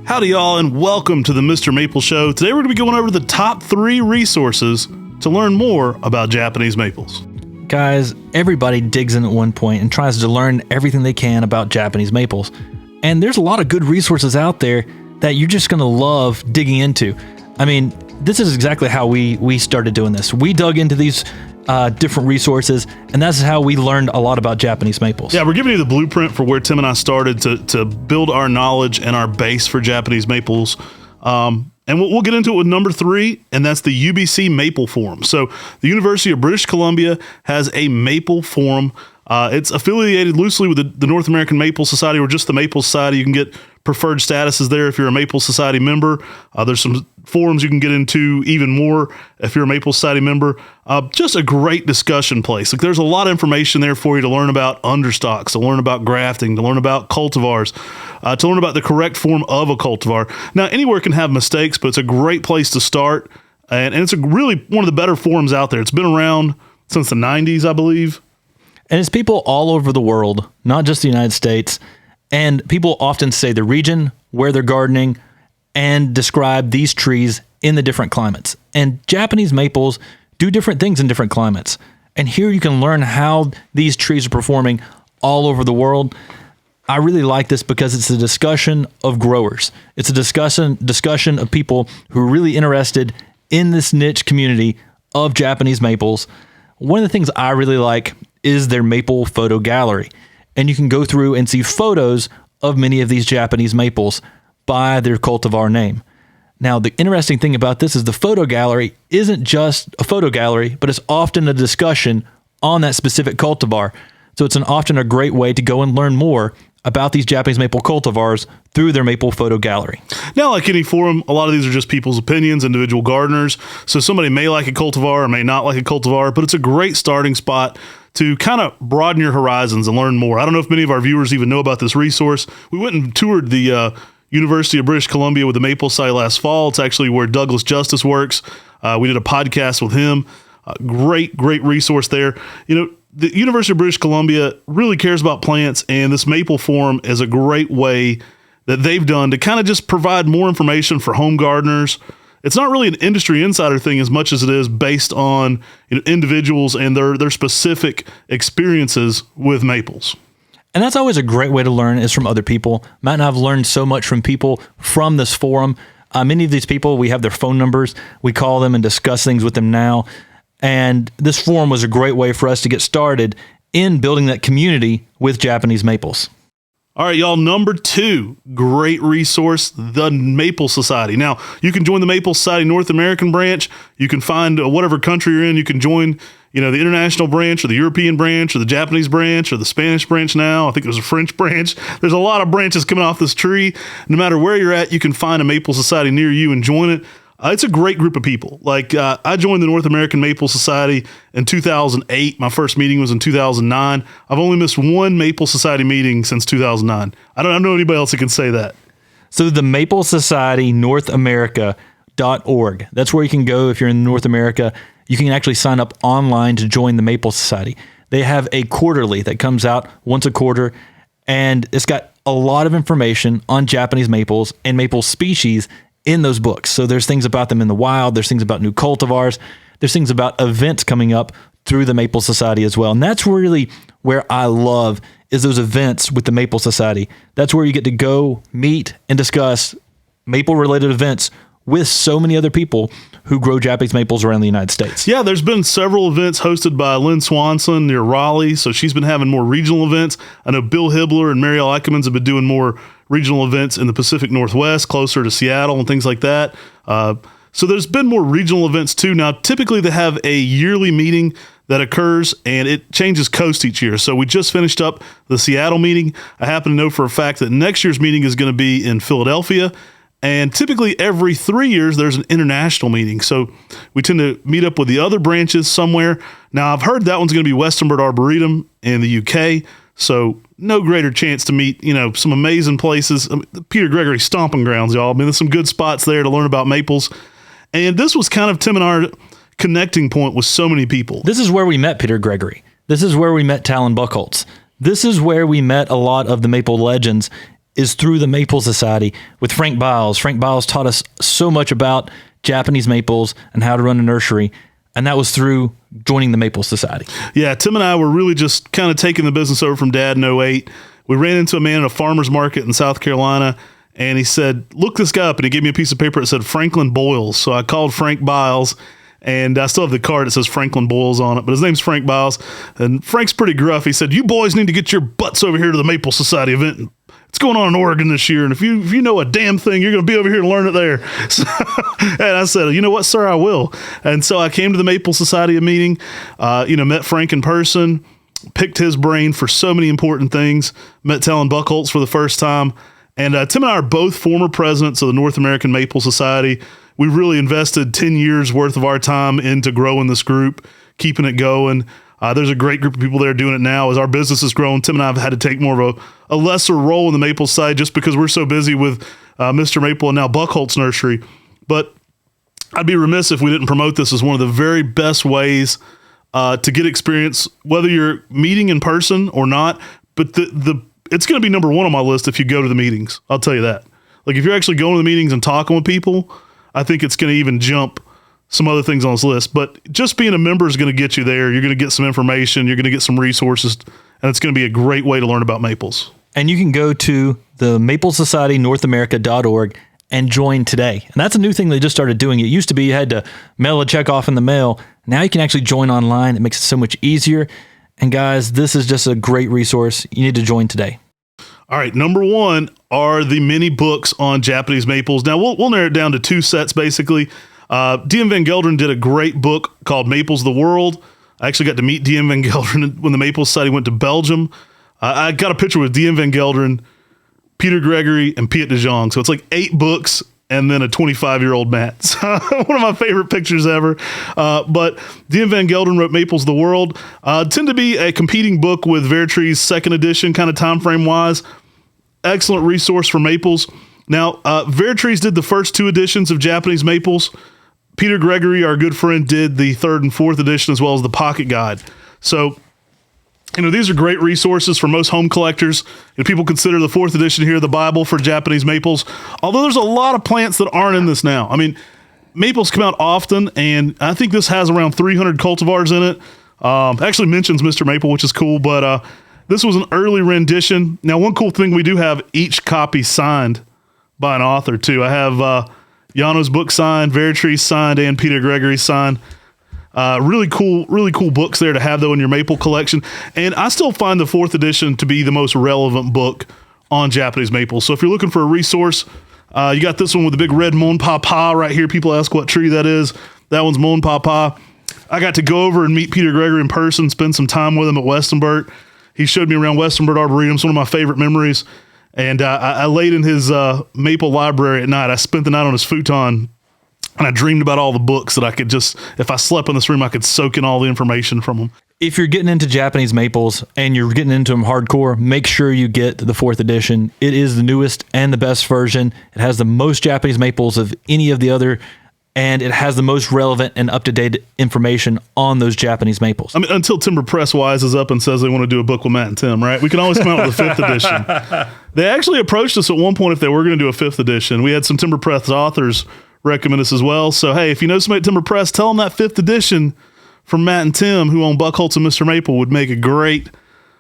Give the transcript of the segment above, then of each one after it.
Howdy, y'all, and welcome to the Mr. Maple Show. Today we're going to be going over the top 3 resources to learn more about Japanese maples. Guys, everybody digs in at one point and tries to learn everything they can about Japanese maples. And there's a lot of good resources out there that you're just going to love digging into. I mean, this is exactly how we started doing this. We dug into these different resources, and that's how we learned a lot about Japanese maples. Yeah, we're giving you the blueprint for where Tim and I started to build our knowledge and our base for Japanese maples. And we'll get into it with number 3, and that's the UBC Maple Forum. So the University of British Columbia has a Maple Forum. It's affiliated loosely with the North American Maple Society, or just the Maple Society. You can get preferred statuses there if you're a Maple Society member. There's some forums you can get into even more if you're a Maple Society member. Just a great discussion place. Like, there's a lot of information there for you to learn about understocks, to learn about grafting, to learn about cultivars, to learn about the correct form of a cultivar. Now, anywhere can have mistakes, but it's a great place to start. And it's really one of the better forums out there. It's been around since the 90s, I believe. And it's people all over the world, not just the United States. And people often say the region where they're gardening and describe these trees in the different climates. And Japanese maples do different things in different climates. And here you can learn how these trees are performing all over the world. I really like this because it's a discussion of growers. It's a discussion of people who are really interested in this niche community of Japanese maples. One of the things I really like is their maple photo gallery. And you can go through and see photos of many of these Japanese maples by their cultivar name. Now, the interesting thing about this is the photo gallery isn't just a photo gallery, but it's often a discussion on that specific cultivar. So it's often a great way to go and learn more about these Japanese maple cultivars through their maple photo gallery. Now, like any forum, a lot of these are just people's opinions, individual gardeners. So somebody may like a cultivar or may not like a cultivar, but it's a great starting spot to kind of broaden your horizons and learn more. I don't know if many of our viewers even know about this resource. We went and toured the University of British Columbia with the Maple Society last fall. It's actually where Douglas Justice works. We did a podcast with him. Great resource there. You know, the University of British Columbia really cares about plants, and this Maple Forum is a great way that they've done to kind of just provide more information for home gardeners. It's not really an industry insider thing as much as it is based on, you know, individuals and their specific experiences with maples. And that's always a great way to learn, is from other people. Matt and I have learned so much from people from this forum. Many of these people, we have their phone numbers. We call them and discuss things with them now. And this forum was a great way for us to get started in building that community with Japanese maples. All right, y'all, number 2, great resource, the Maple Society. Now, you can join the Maple Society North American branch. You can find whatever country you're in. You can join, you know, the international branch or the European branch or the Japanese branch or the Spanish branch now. I think there's a French branch. There's a lot of branches coming off this tree. No matter where you're at, you can find a Maple Society near you and join it. It's a great group of people. Like, I joined the North American Maple Society in 2008. My first meeting was in 2009. I've only missed one Maple Society meeting since 2009. I don't know anybody else that can say that. So the Maple Society North America.org. That's where you can go if you're in North America. You can actually sign up online to join the Maple Society. They have a quarterly that comes out once a quarter, and it's got a lot of information on Japanese maples and maple species in those books. So there's things about them in the wild. There's things about new cultivars. There's things about events coming up through the Maple Society as well. And that's really where I love, is those events with the Maple Society. That's where you get to go meet and discuss maple-related events with so many other people who grow Japanese maples around the United States. Yeah, there's been several events hosted by Lynn Swanson near Raleigh, so she's been having more regional events. I know Bill Hibbler and Marielle Eichelmans have been doing more regional events in the Pacific Northwest, closer to Seattle and things like that. So there's been more regional events too. Now, typically they have a yearly meeting that occurs, and it changes coast each year. So we just finished up the Seattle meeting. I happen to know for a fact that next year's meeting is going to be in Philadelphia. And typically every 3 years, there's an international meeting. So we tend to meet up with the other branches somewhere. Now, I've heard that one's going to be Westonbirt Arboretum in the UK. So no greater chance to meet, you know, some amazing places. Peter Gregory stomping grounds, y'all. I mean, there's some good spots there to learn about maples. And this was kind of Tim and our connecting point with so many people. This is where we met Peter Gregory. This is where we met Talon Buchholz. This is where we met a lot of the maple legends is through the Maple Society with Frank Biles. Frank Biles taught us so much about Japanese maples and how to run a nursery, and that was through joining the Maple Society. Yeah, Tim and I were really just kind of taking the business over from Dad in '08. We ran into a man at a farmer's market in South Carolina, and he said, look this guy up, and he gave me a piece of paper that said Franklin Boyles. So I called Frank Biles, and I still have the card that says Franklin Boyles on it, but his name's Frank Biles, and Frank's pretty gruff. He said, you boys need to get your butts over here to the Maple Society event. It's going on in Oregon this year, and if you know a damn thing, you're going to be over here to learn it there. So, and I said, you know what, sir, I will. And so I came to the Maple Society meeting, met Frank in person, picked his brain for so many important things, met Talon Buchholz for the first time. And Tim and I are both former presidents of the North American Maple Society. We really invested 10 years worth of our time into growing this group, keeping it going. There's a great group of people there doing it now. As our business has grown, Tim and I have had to take more of a lesser role in the maple side just because we're so busy with MrMaple and now Buchholz Nursery. But I'd be remiss if we didn't promote this as one of the very best ways to get experience, whether you're meeting in person or not. But it's going to be number one on my list if you go to the meetings. I'll tell you that. Like if you're actually going to the meetings and talking with people, I think it's going to even jump some other things on this list. But just being a member is going to get you there. You're going to get some information. You're going to get some resources. And it's going to be a great way to learn about maples. And you can go to the maplesocietynorthamerica.org and join today. And that's a new thing they just started doing. It used to be you had to mail a check off in the mail. Now you can actually join online. It makes it so much easier. And guys, this is just a great resource. You need to join today. All right, number one are the mini books on Japanese maples. Now, we'll narrow it down to two sets, basically. D.M. Van Gelderen did a great book called Maples of the World. I actually got to meet D.M. Van Gelderen when the Maple Society went to Belgium. I got a picture with D.M. Van Gelderen, Peter Gregory, and Piet de Jong. So it's like 8 books and then a 25-year-old Matt. So one of my favorite pictures ever. But D.M. Van Gelderen wrote Maples of the World. Tend to be a competing book with Vertree's second edition, kind of time frame wise. Excellent resource for maples. Now, Vertree's did the first 2 editions of Japanese maples. Peter Gregory, our good friend, did the 3rd and 4th edition as well as the pocket guide. So, these are great resources for most home collectors. People consider the 4th edition here the Bible for Japanese maples, although there's a lot of plants that aren't in this now. I mean, maples come out often, and I think this has around 300 cultivars in it. Actually mentions MrMaple, which is cool, but this was an early rendition. Now, one cool thing, we do have each copy signed by an author, too. I have Yano's book signed, Vertree's signed, and Peter Gregory's signed. Really cool books there to have, though, in your maple collection. And I still find the 4th edition to be the most relevant book on Japanese maples. So if you're looking for a resource, you got this one with the big red monpapa right here. People ask what tree that is. That one's monpapa. I got to go over and meet Peter Gregory in person, spend some time with him at Westonburt. He showed me around Westonburt Arboretum. It's one of my favorite memories. And I laid in his maple library at night. I spent the night on his futon, and I dreamed about all the books that I could just, if I slept in this room, I could soak in all the information from them. If you're getting into Japanese maples and you're getting into them hardcore, make sure you get the 4th edition. It is the newest and the best version. It has the most Japanese maples of any of the other, and it has the most relevant and up-to-date information on those Japanese maples. I mean, until Timber Press wises up and says they want to do a book with Matt and Tim, right? We can always come out with a 5th edition. They actually approached us at one point if they were going to do a 5th edition. We had some Timber Press authors recommend us as well. So, hey, if you know somebody at Timber Press, tell them that 5th edition from Matt and Tim, who own Buchholz and MrMaple, would make a great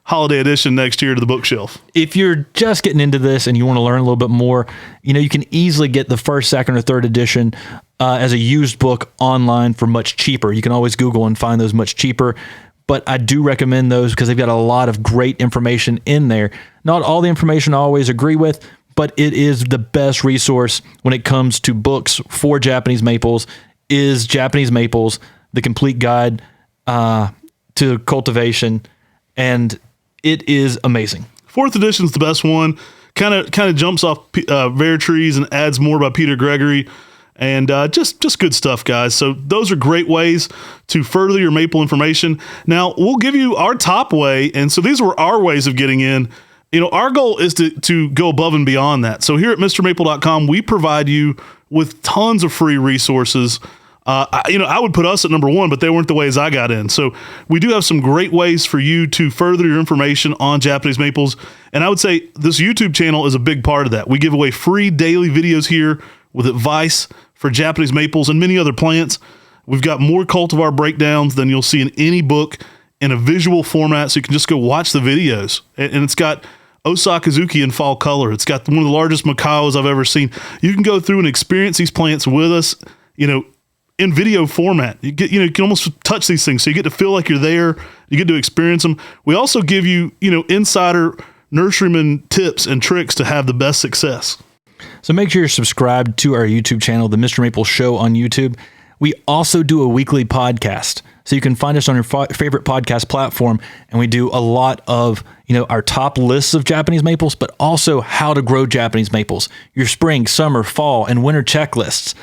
holiday edition next year to the bookshelf. If you're just getting into this and you want to learn a little bit more, you can easily get the 1st, 2nd, or 3rd edition as a used book online for much cheaper. You can always Google and find those much cheaper. But I do recommend those because they've got a lot of great information in there. Not all the information I always agree with, but it is the best resource when it comes to books for Japanese maples. Is Japanese Maples, the complete guide to cultivation, and it is amazing. 4th edition is the best one. Kind of jumps off Vertree's and adds more by Peter Gregory, and just good stuff, guys. So those are great ways to further your maple information. Now we'll give you our top way, and so these were our ways of getting in. Our goal is to go above and beyond that. So here at MrMaple.com, we provide you with tons of free resources I would put us at number one, but they weren't the ways I got in. So we do have some great ways for you to further your information on Japanese maples. And I would say this YouTube channel is a big part of that. We give away free daily videos here with advice for Japanese maples and many other plants. We've got more cultivar breakdowns than you'll see in any book in a visual format, so you can just go watch the videos. And it's got Osakazuki in fall color. It's got one of the largest Macaos I've ever seen. You can go through and experience these plants with us, in video format. You can almost touch these things, so you get to feel like you're there. You get to experience them. We also give you, insider nurseryman tips and tricks to have the best success. So make sure you're subscribed to our YouTube channel, The Mr. Maple Show on YouTube. We also do a weekly podcast, so you can find us on your favorite podcast platform, and we do a lot of, our top lists of Japanese maples, but also how to grow Japanese maples, your spring, summer, fall, and winter checklists.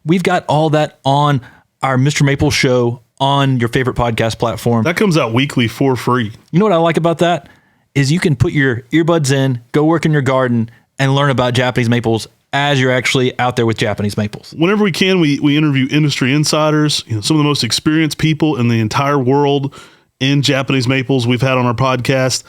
We've got all that on our Mr. Maple Show on your favorite podcast platform. That comes out weekly for free. You know what I like about that? Is you can put your earbuds in, go work in your garden, and learn about Japanese maples as you're actually out there with Japanese maples. Whenever we can, we interview industry insiders, some of the most experienced people in the entire world in Japanese maples we've had on our podcast.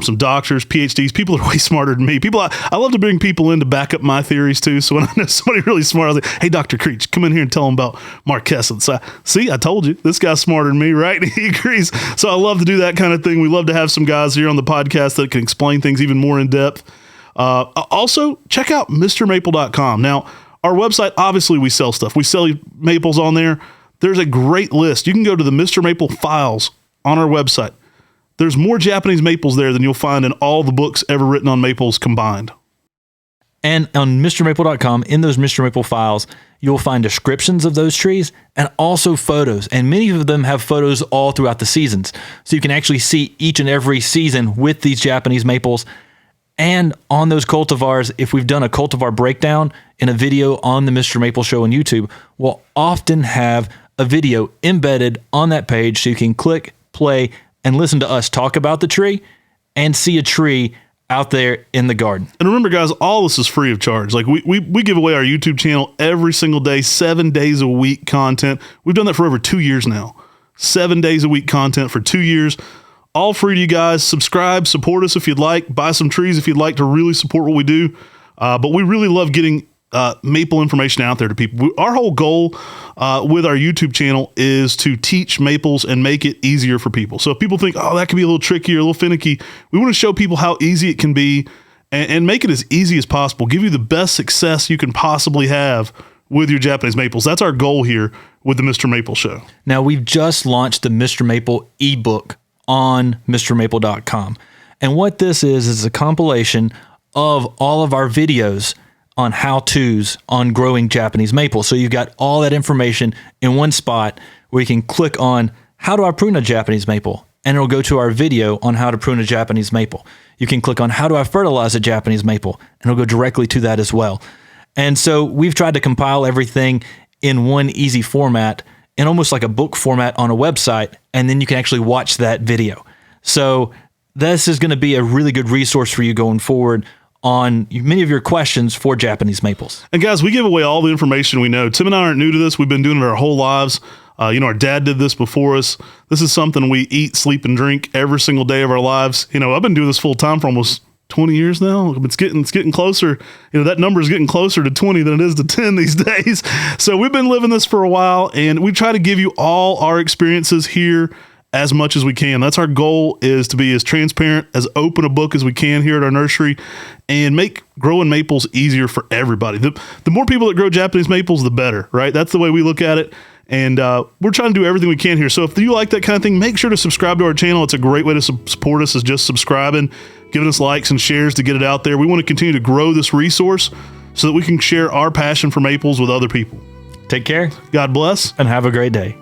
Some doctors, PhDs, people are way smarter than me. I love to bring people in to back up my theories too. So when I know somebody really smart, I was like, hey, Dr. Creech, come in here and tell them about Marquescent. So see, I told you, this guy's smarter than me, right? And he agrees. So I love to do that kind of thing. We love to have some guys here on the podcast that can explain things even more in depth. Also, check out MrMaple.com. Now, our website, obviously we sell stuff. We sell maples on there. There's a great list. You can go to the MrMaple Files on our website. There's more Japanese maples there than you'll find in all the books ever written on maples combined. And on MrMaple.com, in those Mr. Maple files, you'll find descriptions of those trees and also photos. And many of them have photos all throughout the seasons. So you can actually see each and every season with these Japanese maples. And on those cultivars, if we've done a cultivar breakdown in a video on the Mr. Maple Show on YouTube, we'll often have a video embedded on that page so you can click, play, and listen to us talk about the tree and see a tree out there in the garden. And remember, guys, all this is free of charge. Like we give away our YouTube channel every single day, 7 days a week content. We've done that for over 2 years now. 7 days a week content for 2 years. All free to you guys. Subscribe, support us if you'd like. Buy some trees if you'd like to really support what we do. But we really love getting maple information out there to people. Our whole goal with our YouTube channel is to teach maples and make it easier for people. So if people think, oh, that could be a little tricky or a little finicky, we want to show people how easy it can be and make it as easy as possible. Give you the best success you can possibly have with your Japanese maples. That's our goal here with the Mr. Maple Show. Now, we've just launched the Mr. Maple ebook on MrMaple.com. And what this is a compilation of all of our videos on how-tos on growing Japanese maple. So you've got all that information in one spot where you can click on how do I prune a Japanese maple, and it'll go to our video on how to prune a Japanese maple. You can click on how do I fertilize a Japanese maple, and it'll go directly to that as well. And so we've tried to compile everything in one easy format, in almost like a book format on a website, and then you can actually watch that video. So this is going to be a really good resource for you going forward on many of your questions for Japanese maples. And guys, we give away all the information we know. Tim and I aren't new to this. We've been doing it our whole lives. Our dad did this before us. This is something we eat, sleep, and drink every single day of our lives. I've been doing this full time for almost 20 years now. It's getting closer. That number is getting closer to 20 than it is to 10 these days. So we've been living this for a while, and we try to give you all our experiences here as much as we can. That's our goal, is to be as transparent, as open a book as we can here at our nursery, and make growing maples easier for everybody. The more people that grow Japanese maples, the better, right? That's the way we look at it. And we're trying to do everything we can here. So if you like that kind of thing, make sure to subscribe to our channel. It's a great way to support us, is just subscribing, giving us likes and shares to get it out there. We want to continue to grow this resource so that we can share our passion for maples with other people. Take care. God bless. And have a great day.